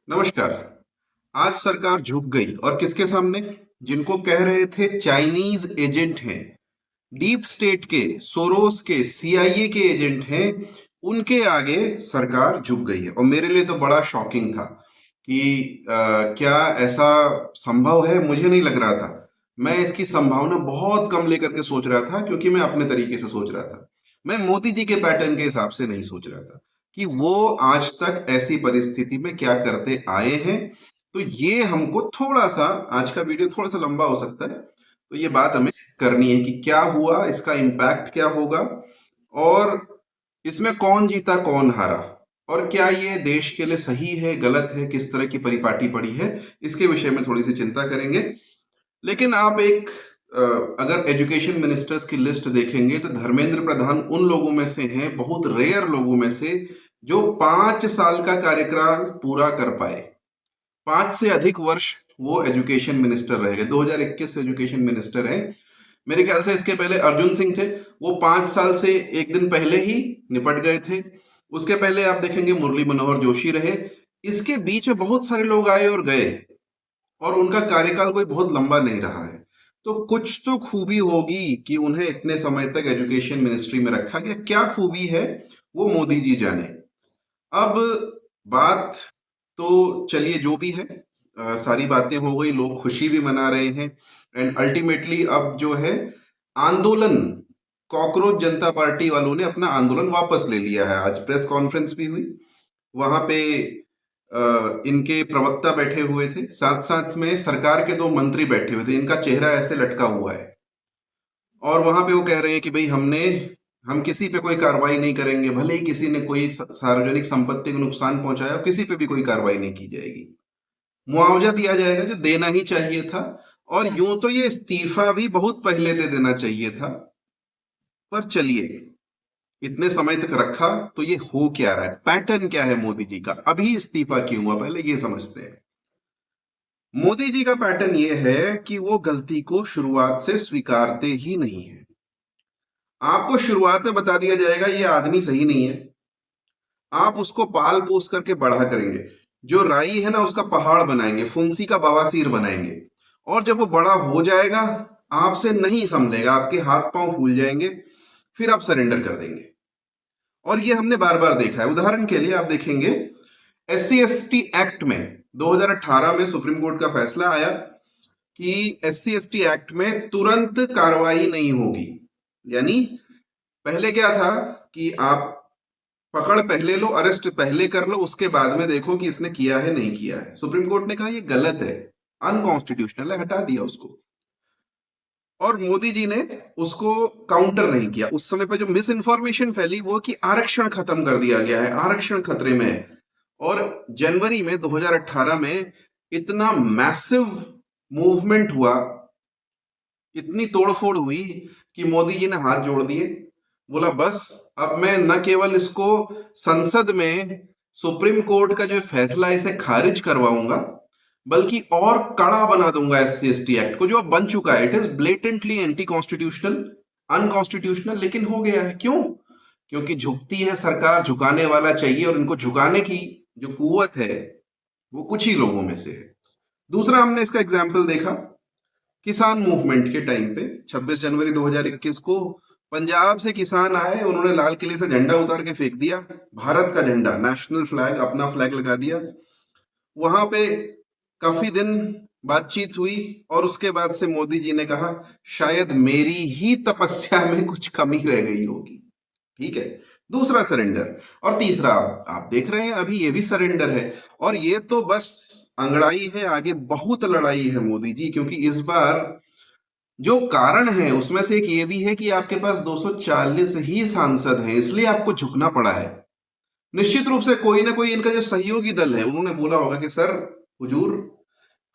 नमस्कार। आज सरकार झुक गई और किसके सामने? जिनको कह रहे थे चाइनीज एजेंट हैं, डीप स्टेट के, सोरोस के, सीआईए के एजेंट हैं, उनके आगे सरकार झुक गई है। और मेरे लिए तो बड़ा शॉकिंग था कि क्या ऐसा संभव है? मुझे नहीं लग रहा था। मैं इसकी संभावना बहुत कम लेकर के सोच रहा था, क्योंकि मैं अपने तरीके से सोच रहा था। मैं मोदी जी के पैटर्न के हिसाब से नहीं सोच रहा था कि वो आज तक ऐसी परिस्थिति में क्या करते आए हैं। तो ये हमको थोड़ा सा, आज का वीडियो थोड़ा सा लंबा हो सकता है, तो ये बात हमें करनी है कि क्या हुआ, इसका इम्पैक्ट क्या होगा, और इसमें कौन जीता कौन हारा, और क्या ये देश के लिए सही है, गलत है, किस तरह की परिपाटी पड़ी है, इसके विषय में थोड़ी सी चिंता करेंगे। लेकिन आप एक अगर एजुकेशन मिनिस्टर्स की लिस्ट देखेंगे तो धर्मेंद्र प्रधान उन लोगों में से हैं, बहुत रेयर लोगों में से, जो 5 साल का कार्यकाल पूरा कर पाए। 5 से अधिक वर्ष वो एजुकेशन मिनिस्टर रह गए। 2021 से एजुकेशन मिनिस्टर है। मेरे ख्याल से इसके पहले अर्जुन सिंह थे, वो 5 साल से एक दिन पहले ही निपट गए थे। उसके पहले आप देखेंगे मुरली मनोहर जोशी रहे। इसके बीच में बहुत सारे लोग आए और गए, और उनका कार्यकाल कोई बहुत लंबा नहीं रहा है। तो कुछ तो खूबी होगी कि उन्हें इतने समय तक एजुकेशन मिनिस्ट्री में रखा गया। क्या खूबी है वो मोदी जी जाने। अब बात तो चलिए जो भी है, सारी बातें हो गई, लोग खुशी भी मना रहे हैं। एंड अल्टीमेटली अब जो है आंदोलन, कॉकरोच जनता पार्टी वालों ने अपना आंदोलन वापस ले लिया है। आज प्रेस कॉन्फ्रेंस भी हुई, वहां पे इनके प्रवक्ता बैठे हुए थे, साथ साथ में सरकार के 2 मंत्री बैठे हुए थे, इनका चेहरा ऐसे लटका हुआ है। और वहां पे वो कह रहे हैं कि भाई हम किसी पे कोई कार्रवाई नहीं करेंगे, भले ही किसी ने कोई सार्वजनिक संपत्ति को नुकसान पहुंचाया, किसी पे भी कोई कार्रवाई नहीं की जाएगी। मुआवजा दिया जाएगा जो देना ही चाहिए था। और यूं तो ये इस्तीफा भी बहुत पहले दे देना चाहिए था, पर चलिए, इतने समय तक रखा तो ये हो क्या रहा है, पैटर्न क्या है मोदी जी का, अभी इस्तीफा क्यों हुआ, पहले ये समझते हैं। मोदी जी का पैटर्न ये है कि वो गलती को शुरुआत से स्वीकारते ही नहीं है। आपको शुरुआत में बता दिया जाएगा ये आदमी सही नहीं है, आप उसको पाल पोस करके बड़ा करेंगे, जो राई है ना उसका पहाड़ बनाएंगे, फुंसी का बवासीर बनाएंगे। और जब वो बड़ा हो जाएगा, आपसे नहीं संभलेगा, आपके हाथ पांव फूल जाएंगे, फिर आप सरेंडर कर देंगे। और ये हमने बार बार देखा है। उदाहरण के लिए आप देखेंगे, एससी एसटी एक्ट में 2018 में सुप्रीम कोर्ट का फैसला आया कि एससी एसटी एक्ट में तुरंत कार्रवाई नहीं होगी। यानी पहले क्या था कि आप पकड़ पहले लो, अरेस्ट पहले कर लो, उसके बाद में देखो कि इसने किया है नहीं किया है। सुप्रीम कोर्ट ने कहा ये गलत है, अनकॉन्स्टिट्यूशनल है, हटा दिया उसको। और मोदी जी ने उसको काउंटर नहीं किया। उस समय पे जो मिस इन्फॉर्मेशन फैली वो कि आरक्षण खत्म कर दिया गया है, आरक्षण खतरे में है। और जनवरी में 2018 में इतना मैसिव मूवमेंट हुआ, इतनी तोड़फोड़ हुई कि मोदी जी ने हाथ जोड़ दिए। बोला बस, अब मैं न केवल इसको संसद में सुप्रीम कोर्ट का जो फैसला है इसे खारिज करवाऊंगा, बल्कि और कड़ा बना दूंगा एससी एसटी एक्ट को, जो अब बन चुका है। It is blatantly anti constitutional, unconstitutional, लेकिन हो गया है। क्यों? क्योंकि झुकती है सरकार, झुकाने वाला चाहिए, और इनको झुकाने की जो कुव्वत है वो कुछ ही लोगों में से है। दूसरा, हमने इसका एग्जाम्पल देखा किसान मूवमेंट के टाइम पे। 26 जनवरी 2021 को पंजाब से किसान आए, उन्होंने लाल किले से झंडा उतार के फेंक दिया, भारत का झंडा, नेशनल फ्लैग, अपना फ्लैग लगा दिया। वहां पे काफी दिन बातचीत हुई, और उसके बाद से मोदी जी ने कहा शायद मेरी ही तपस्या में कुछ कमी रह गई होगी। ठीक है, दूसरा सरेंडर। और तीसरा आप देख रहे हैं अभी ये भी सरेंडर है। और ये तो बस अंगड़ाई है, आगे बहुत लड़ाई है मोदी जी, क्योंकि इस बार जो कारण है उसमें से एक ये भी है कि आपके पास 240 ही सांसद हैं, इसलिए आपको झुकना पड़ा है। निश्चित रूप से कोई ना कोई इनका जो सहयोगी दल है उन्होंने बोला होगा कि सर, हुजूर,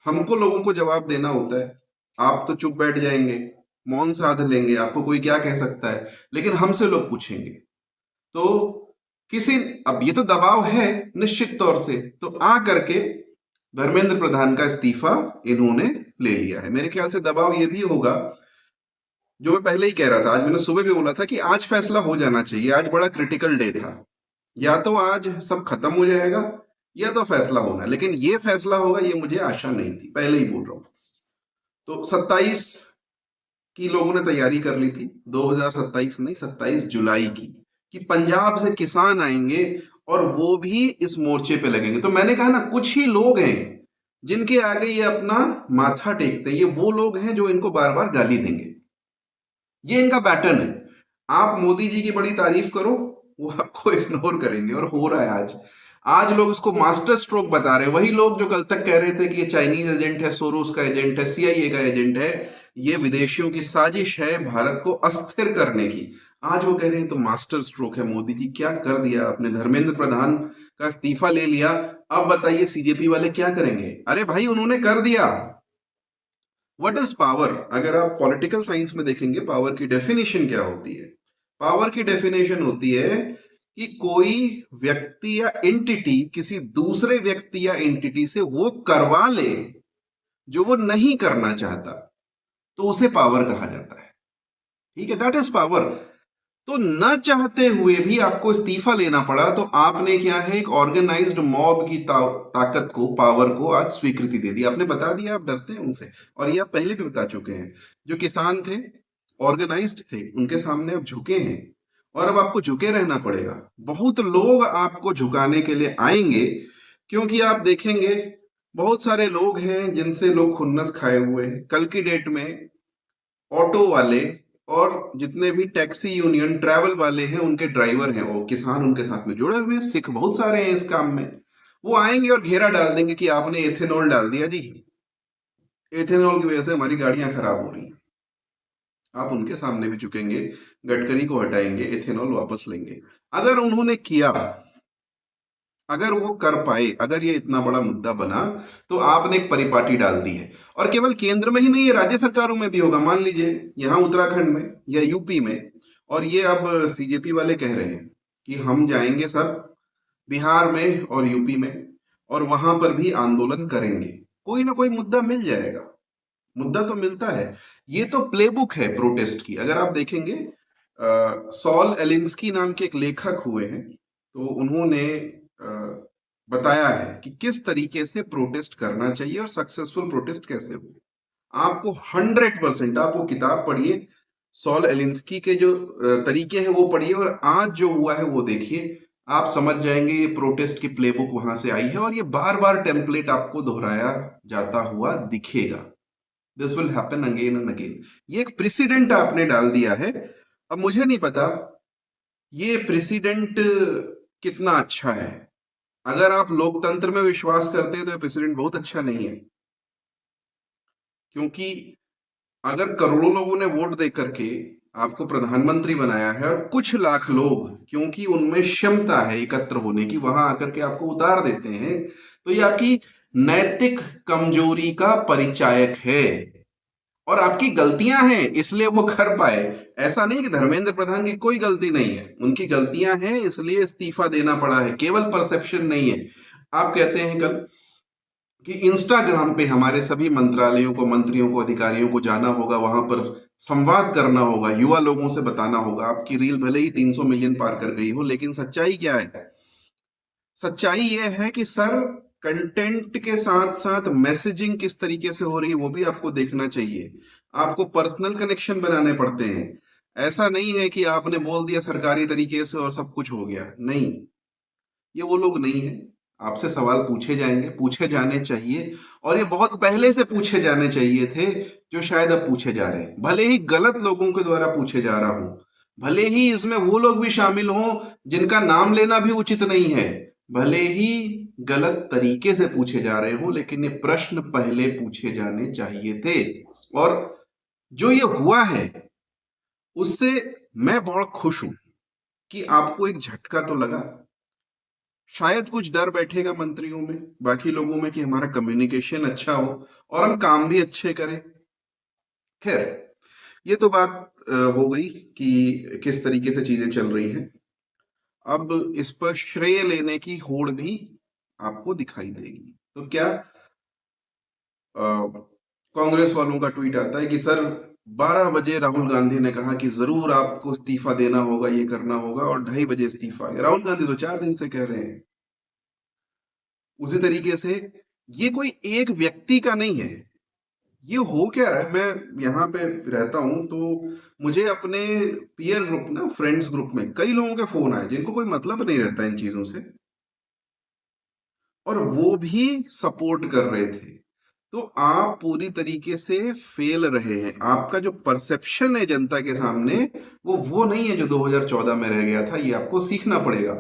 हमको लोगों को जवाब देना होता है, आप तो चुप बैठ जाएंगे, मौन साध लेंगे, आपको कोई क्या कह सकता है, लेकिन हमसे लोग पूछेंगे। तो किसी, अब ये तो दबाव है निश्चित तौर से, तो आ करके धर्मेंद्र प्रधान का इस्तीफा इन्होंने ले लिया है। मेरे ख्याल से दबाव ये भी होगा, जो मैं पहले ही कह रहा था, आज मैंने सुबह भी बोला था कि आज फैसला हो जाना चाहिए, आज बड़ा क्रिटिकल डे था। या तो आज सब खत्म हो जाएगा, यह तो फैसला होना है, लेकिन ये फैसला होगा ये मुझे आशा नहीं थी, पहले ही बोल रहा हूं। तो 27 की लोगों ने तैयारी कर ली थी, 2027 नहीं 27 जुलाई की, कि पंजाब से किसान आएंगे और वो भी इस मोर्चे पे लगेंगे। तो मैंने कहा ना, कुछ ही लोग हैं जिनके आगे ये अपना माथा टेकते हैं, ये वो लोग हैं जो इनको बार बार गाली देंगे। ये इनका पैटर्न है। आप मोदी जी की बड़ी तारीफ करो, वो आपको इग्नोर करेंगे, और हो रहा है आज। आज लोग इसको मास्टर स्ट्रोक बता रहे हैं। वही लोग जो कल तक कह रहे थे कि ये चाइनीज एजेंट है, सोरोस का एजेंट है, सीआईए का एजेंट है, ये विदेशियों की साजिश है भारत को अस्थिर करने की, आज वो कह रहे हैं तो मास्टर स्ट्रोक है। मोदी जी क्या कर दिया आपने, धर्मेंद्र प्रधान का इस्तीफा ले लिया, अब बताइए सीजेपी वाले क्या करेंगे? अरे भाई उन्होंने कर दिया। What is power? अगर आप पॉलिटिकल साइंस में देखेंगे, पावर की डेफिनेशन क्या होती है? पावर की डेफिनेशन होती है कि कोई व्यक्ति या एंटिटी किसी दूसरे व्यक्ति या एंटिटी से वो करवा ले जो वो नहीं करना चाहता, तो उसे पावर कहा जाता है। ठीक है, दैट इज पावर। तो न चाहते हुए भी आपको इस्तीफा लेना पड़ा, तो आपने क्या है, एक ऑर्गेनाइज्ड मॉब की ताकत को, पावर को आज स्वीकृति दे दी। आपने बता दिया आप डरते हैं उनसे, और ये आप पहले भी बता चुके हैं। जो किसान थे, ऑर्गेनाइज्ड थे, उनके सामने अब झुके हैं, और अब आपको झुके रहना पड़ेगा। बहुत लोग आपको झुकाने के लिए आएंगे, क्योंकि आप देखेंगे बहुत सारे लोग हैं जिनसे लोग खुन्नस खाए हुए हैं। कल की डेट में ऑटो वाले और जितने भी टैक्सी यूनियन ट्रैवल वाले हैं, उनके ड्राइवर हैं, वो किसान उनके साथ में जुड़े हुए हैं, सिख बहुत सारे हैं इस काम में। वो आएंगे और घेरा डाल देंगे कि आपने एथेनॉल डाल दिया जी, एथेनॉल की वजह से हमारी गाड़ियां खराब हो रही हैं। आप उनके सामने भी झुकेंगे, गडकरी को हटाएंगे, एथेनॉल वापस लेंगे। अगर उन्होंने किया, अगर वो कर पाए, अगर ये इतना बड़ा मुद्दा बना, तो आपने एक परिपाटी डाल दी है। और केवल केंद्र में ही नहीं है, राज्य सरकारों में भी होगा। मान लीजिए यहाँ उत्तराखंड में या यूपी में, और ये अब सीजेपी वाले कह रहे हैं कि हम जाएंगे सर बिहार में और यूपी में, और वहां पर भी आंदोलन करेंगे। कोई ना कोई मुद्दा मिल जाएगा, मुद्दा तो मिलता है। ये तो प्लेबुक है प्रोटेस्ट की। अगर आप देखेंगे, सॉल एलिंस्की नाम के एक लेखक हुए हैं, तो उन्होंने बताया है कि किस तरीके से प्रोटेस्ट करना चाहिए और सक्सेसफुल प्रोटेस्ट कैसे हो। आपको 100%, आप वो किताब पढ़िए, सॉल एलिंस्की के जो तरीके हैं वो पढ़िए, और आज जो हुआ है वो देखिए, आप समझ जाएंगे ये प्रोटेस्ट की प्लेबुक वहां से आई है, और ये बार बार टेम्पलेट आपको दोहराया जाता हुआ दिखेगा। This will happen again and again. ये एक प्रेसिडेंट आपने डाल दिया है। अब मुझे नहीं पता ये प्रेसिडेंट कितना अच्छा है। अगर आप लोकतंत्र में विश्वास करते हैं तो प्रेसिडेंट बहुत अच्छा नहीं है, क्योंकि अगर करोड़ों लोगों ने वोट दे करके आपको प्रधानमंत्री बनाया है, और कुछ लाख लोग, क्योंकि उनमें क्षमता है एकत्र होने की, वहां आकर के आपको उतार देते हैं, तो ये आपकी नैतिक कमजोरी का परिचायक है, और आपकी गलतियां हैं इसलिए वो कर पाए। ऐसा नहीं कि धर्मेंद्र प्रधान की कोई गलती नहीं है, उनकी गलतियां हैं इसलिए इस्तीफा देना पड़ा है, केवल परसेप्शन नहीं है। आप कहते हैं कल कि इंस्टाग्राम पे हमारे सभी मंत्रालयों को, मंत्रियों को, अधिकारियों को जाना होगा, वहां पर संवाद करना होगा, युवा लोगों से बताना होगा। आपकी रील भले ही 300 मिलियन पार कर गई हो, लेकिन सच्चाई क्या है? सच्चाई यह है कि सर, कंटेंट के साथ साथ मैसेजिंग किस तरीके से हो रही है वो भी आपको देखना चाहिए। आपको पर्सनल कनेक्शन बनाने पड़ते हैं। ऐसा नहीं है कि आपने बोल दिया सरकारी तरीके से और सब कुछ हो गया, नहीं। ये वो लोग नहीं है। आपसे सवाल पूछे जाएंगे, पूछे जाने चाहिए, और ये बहुत पहले से पूछे जाने चाहिए थे, जो शायद अब पूछे जा रहे हैं। भले ही गलत लोगों के द्वारा पूछे जा रहा हूं, भले ही इसमें वो लोग भी शामिल हों जिनका नाम लेना भी उचित नहीं है, भले ही गलत तरीके से पूछे जा रहे हों, लेकिन ये प्रश्न पहले पूछे जाने चाहिए थे। और जो ये हुआ है उससे मैं बहुत खुश हूं कि आपको एक झटका तो लगा। शायद कुछ डर बैठेगा मंत्रियों में, बाकी लोगों में, कि हमारा कम्युनिकेशन अच्छा हो और हम काम भी अच्छे करें। खैर, ये तो बात हो गई कि किस तरीके से चीजें चल रही हैं। अब इस पर श्रेय लेने की होड़ भी आपको दिखाई देगी। तो क्या कांग्रेस वालों का ट्वीट आता है कि सर 12 बजे राहुल गांधी ने कहा कि जरूर आपको इस्तीफा देना होगा, ये करना होगा, और 2:30 बजे इस्तीफा। राहुल गांधी तो 4 दिन से कह रहे हैं। उसी तरीके से ये कोई एक व्यक्ति का नहीं है। ये हो क्या रहा है, मैं यहाँ पे रहता हूँ तो मुझे अपने पीयर ग्रुप ना, फ्रेंड्स ग्रुप में कई लोगों के फोन आए जिनको कोई मतलब नहीं रहता इन चीजों से, और वो भी सपोर्ट कर रहे थे। तो आप पूरी तरीके से फेल रहे हैं। आपका जो परसेप्शन है जनता के सामने, वो नहीं है जो 2014 में रह गया था। ये आपको सीखना पड़ेगा।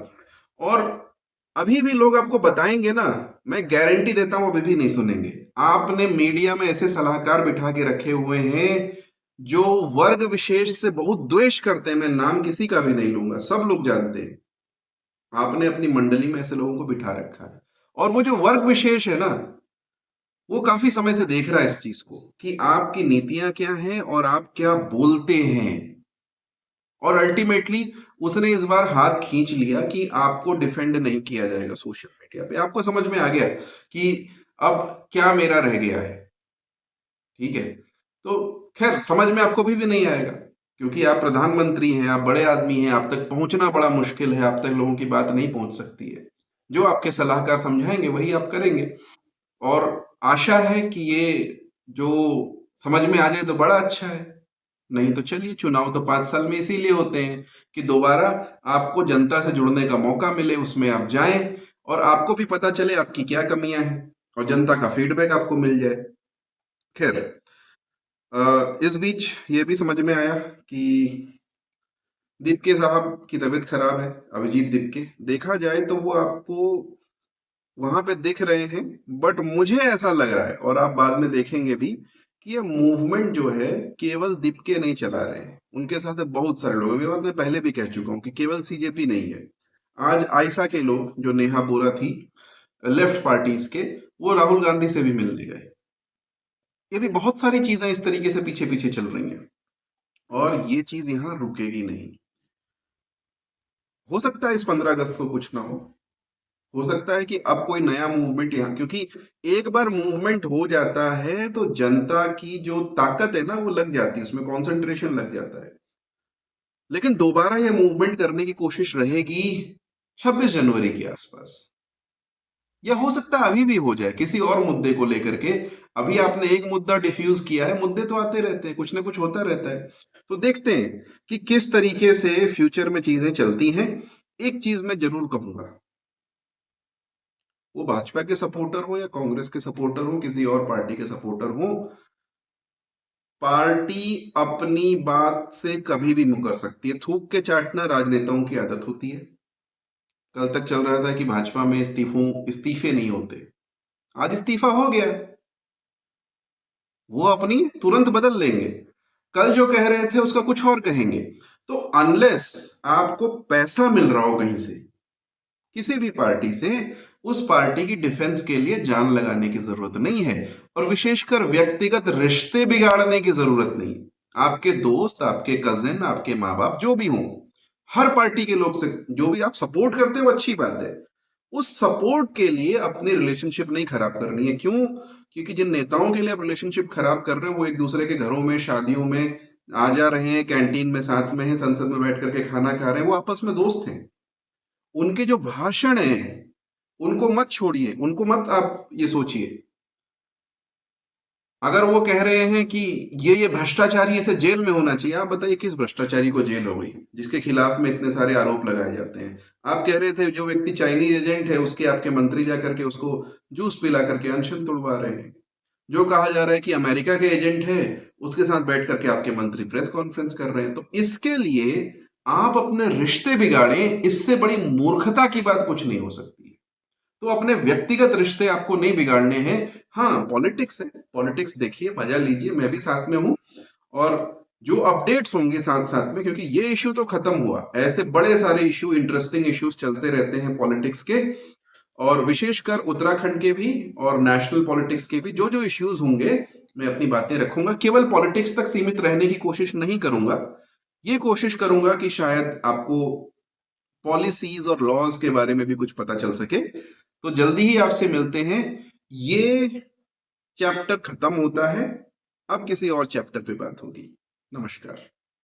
और अभी भी लोग आपको बताएंगे ना, मैं गारंटी देता हूं अभी भी नहीं सुनेंगे। आपने मीडिया में ऐसे सलाहकार बिठा के रखे हुए हैं जो वर्ग विशेष से बहुत द्वेष करते हैं। मैं नाम किसी का भी नहीं लूंगा, सब लोग जानते हैं। आपने अपनी मंडली में ऐसे लोगों को बिठा रखा है, और वो जो वर्ग विशेष है ना, वो काफी समय से देख रहा है इस चीज को कि आपकी नीतियां क्या हैं और आप क्या बोलते हैं। और अल्टीमेटली उसने इस बार हाथ खींच लिया कि आपको डिफेंड नहीं किया जाएगा सोशल मीडिया पे। आपको समझ में आ गया कि अब क्या मेरा रह गया है। ठीक है, तो खैर समझ में आपको भी नहीं आएगा, क्योंकि आप प्रधानमंत्री हैं, आप बड़े आदमी हैं, आप तक पहुंचना बड़ा मुश्किल है, आप तक लोगों की बात नहीं पहुंच सकती है। जो आपके सलाहकार समझाएंगे वही आप करेंगे। और आशा है कि ये जो समझ में आ जाए तो बड़ा अच्छा है। नहीं तो चलिए, चुनाव तो 5 साल में इसीलिए होते हैं कि दोबारा आपको जनता से जुड़ने का मौका मिले, उसमें आप जाएं और आपको भी पता चले आपकी क्या कमियां हैं और जनता का फीडबैक आपको मिल जाए। खैर, इस बीच ये भी समझ में आया कि दीपके साहब की तबीयत खराब है। अभिजीत दीपके, देखा जाए तो वो आपको वहां पे दिख रहे हैं, बट मुझे ऐसा लग रहा है, और आप बाद में देखेंगे भी, कि ये मूवमेंट जो है केवल दीपके नहीं चला रहे हैं, उनके साथ बहुत सारे लोग हैं। ये बात मैं पहले भी कह चुका हूँ कि केवल सीजेपी नहीं है। आज आयशा के लोग, जो नेहा बोरा थी, लेफ्ट पार्टीज के, वो राहुल गांधी से भी मिलने गए। ये भी बहुत सारी चीजें इस तरीके से पीछे पीछे चल रही हैं, और ये चीज यहाँ रुकेगी नहीं। हो सकता है इस 15 अगस्त को कुछ ना हो सकता है कि अब कोई नया मूवमेंट यहाँ, क्योंकि एक बार मूवमेंट हो जाता है तो जनता की जो ताकत है ना, वो लग जाती है, उसमें कंसंट्रेशन लग जाता है। लेकिन दोबारा ये मूवमेंट करने की कोशिश रहेगी 26 जनवरी के आसपास, या हो सकता है अभी भी हो जाए किसी और मुद्दे को लेकर के। अभी आपने एक मुद्दा डिफ्यूज किया है, मुद्दे तो आते रहते हैं, कुछ ना कुछ होता रहता है। तो देखते हैं कि किस तरीके से फ्यूचर में चीजें चलती हैं। एक चीज मैं जरूर कहूंगा, वो भाजपा के सपोर्टर हो या कांग्रेस के सपोर्टर हो, किसी और पार्टी के सपोर्टर हो, पार्टी अपनी बात से कभी भी मुकर सकती है। थूक के चाटना राजनेताओं की आदत होती है। कल तक चल रहा था कि भाजपा में इस्तीफे नहीं होते, आज इस्तीफा हो गया, वो अपनी तुरंत बदल लेंगे। कल जो कह रहे थे उसका कुछ और कहेंगे। तो अनलेस आपको पैसा मिल रहा हो कहीं से, किसी भी पार्टी से, उस पार्टी की डिफेंस के लिए जान लगाने की जरूरत नहीं है, और विशेषकर व्यक्तिगत रिश्ते बिगाड़ने की जरूरत नहीं। आपके दोस्त, आपके कजिन, आपके माँ बाप जो भी हों, हर पार्टी के लोग से जो भी आप सपोर्ट करते हो अच्छी बात है, उस सपोर्ट के लिए अपनी रिलेशनशिप नहीं खराब करनी है। क्यों? क्योंकि जिन नेताओं के लिए आप रिलेशनशिप खराब कर रहे हो, वो एक दूसरे के घरों में, शादियों में आ जा रहे हैं, कैंटीन में साथ में हैं, संसद में बैठ करके खाना खा रहे हैं, वो आपस में दोस्त हैं। उनके जो भाषण हैं उनको मत छोड़िए, उनको मत आप ये सोचिए। अगर वो कह रहे हैं कि ये भ्रष्टाचारी, इसे जेल में होना चाहिए, आप बताइए किस भ्रष्टाचारी को जेल हो गई जिसके खिलाफ में इतने सारे आरोप लगाए जाते हैं? आप कह रहे थे जो व्यक्ति चाइनीज एजेंट है उसके आपके मंत्री जाकर के उसको जूस पिला करके अनशन तोड़वा रहे हैं। जो कहा जा रहा है कि अमेरिका के एजेंट है, उसके साथ बैठ करके आपके मंत्री प्रेस कॉन्फ्रेंस कर रहे हैं। तो इसके लिए आप अपने रिश्ते बिगाड़ें, इससे बड़ी मूर्खता की बात कुछ नहीं हो सकती। तो अपने व्यक्तिगत रिश्ते आपको नहीं बिगाड़ने हैं। हाँ, पॉलिटिक्स है, पॉलिटिक्स देखिए, मजा लीजिए, मैं भी साथ में हूं। और जो अपडेट्स होंगे साथ साथ में, क्योंकि ये इश्यू तो खत्म हुआ, ऐसे बड़े सारे इश्यू, इंटरेस्टिंग इश्यूज चलते रहते हैं पॉलिटिक्स के, और विशेषकर उत्तराखंड के भी और नेशनल पॉलिटिक्स के भी जो जो इश्यूज होंगे, मैं अपनी बातें रखूंगा। केवल पॉलिटिक्स तक सीमित रहने की कोशिश नहीं करूंगा, ये कोशिश करूंगा कि शायद आपको पॉलिसीज और लॉज के बारे में भी कुछ पता चल सके। तो जल्दी ही आपसे मिलते हैं। ये चैप्टर खत्म होता है, अब किसी और चैप्टर पे बात होगी। नमस्कार।